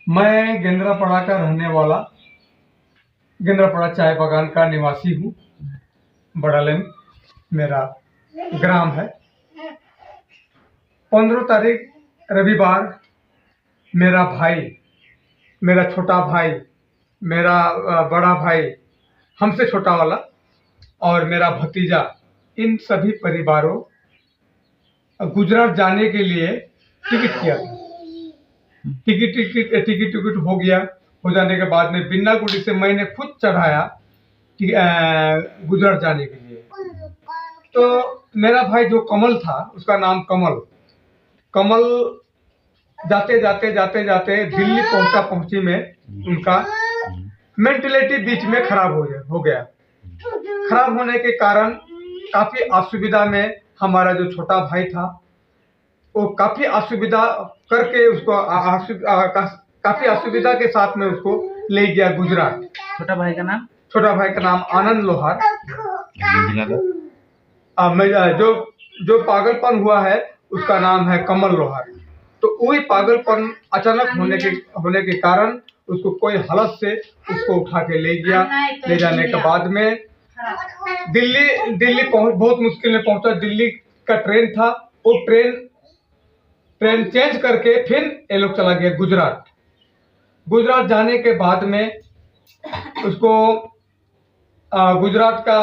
मैं गेंद्रापड़ा का रहने वाला, गेंद्रापड़ा चाय बागान का निवासी हूँ। बड़ालेन मेरा ग्राम है। 15 तारीख रविवार मेरा भाई, मेरा छोटा भाई, मेरा बड़ा भाई, हमसे छोटा वाला, और मेरा भतीजा, इन सभी परिवारों गुजरात जाने के लिए टिकट किया था। टिकट हो गया। हो जाने के बाद में बिन्ना गुड़ी से मैंने खुद चढ़ाया गुजरात जाने के लिए। तो मेरा भाई जो कमल था, उसका नाम कमल जाते जाते दिल्ली पहुंची में उनका मेंटलिटी बीच में खराब हो गया। खराब होने के कारण काफी असुविधा में हमारा जो छोटा भाई था, वो काफी असुविधा करके उसको काफी असुविधा के साथ में उसको ले गया गुजरात। छोटा भाई का नाम आनंद लोहार। जो पागलपन हुआ है उसका नाम है कमल लोहार। तो वही पागलपन अचानक होने के कारण उसको कोई हालत से उसको उठा के ले गया। ले जाने के बाद में दिल्ली बहुत मुश्किल में पहुंचा। दिल्ली का ट्रेन था, वो ट्रेन चेंज करके फिर ये लोग चला गया गुजरात जाने के बाद में उसको गुजरात का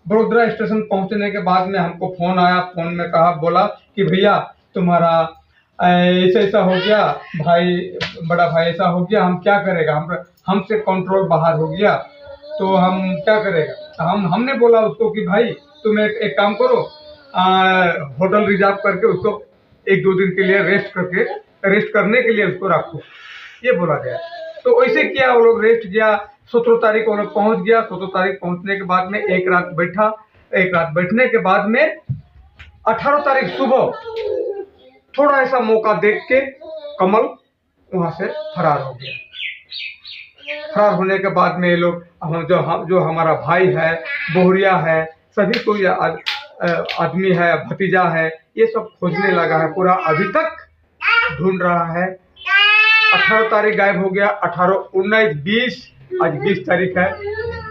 बड़ोदरा स्टेशन पहुंचने के बाद में हमको फोन आया। फोन में बोला कि भैया तुम्हारा ऐसा हो गया, बड़ा भाई ऐसा हो गया, हम क्या करेगा, हमसे कंट्रोल बाहर हो गया, तो हम क्या करेगा। हमने बोला उसको कि भाई तुम एक काम करो, होटल रिजर्व करके उसको 1-2 दिन के लिए रेस्ट करने के लिए उसको रखो, ये बोला गया। तो वैसे किया, वो लोग रेस्ट किया। 17 तारीख वो लोग पहुंच गया। 17 तारीख पहुंचने के बाद में एक रात बैठने के बाद में 18 तारीख सुबह थोड़ा ऐसा मौका देख के कमल वहां से फरार हो गया। फरार होने के बाद में ये लोग जो हमारा भाई है, बोहरिया है, सभी कोई आदमी है, भतीजा है, ये सब खोजने लगा है पूरा। अभी तक ढूंढ रहा है। 18 तारीख गायब हो गया। 18, 19, 20, आज 20 तारीख है।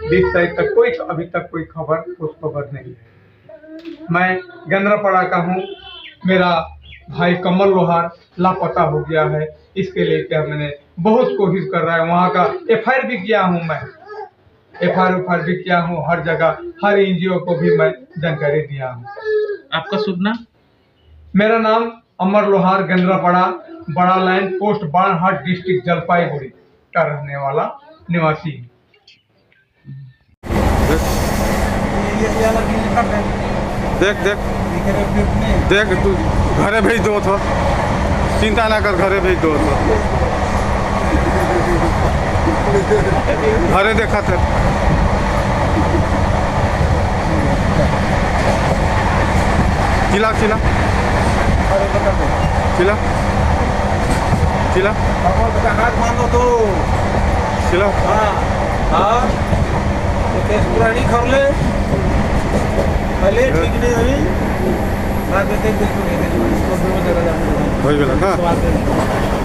20 तारीख तक अभी तक कोई खबर नहीं है। मैं गेंद्रापड़ा का हूँ। मेरा भाई कमल लोहार लापता हो गया है। इसके लिए क्या मैंने बहुत कोशिश कर रहा है। वहाँ का FIR भी किया हूँ मैं, FIR भी किया हूँ। हर जगह, हर NGO को भी मैं जानकारी दिया हूँ। आपका शुभ नाम? मेरा नाम अमर लोहार, गेंद्रापड़ा, बड़ा लाइन पोस्ट, बाणहाट, डिस्ट्रिक्ट जलपाईगुड़ी का रहने वाला निवासी। देख तू घरे भेज दो तो, चिंता ना कर, घरे भेज दो तो। घरे देखा थे। चिला हाथ मानो तो चिला। हाँ पुरानी खबले पहले ठीक नहीं हुई, बाद में देख हो गया।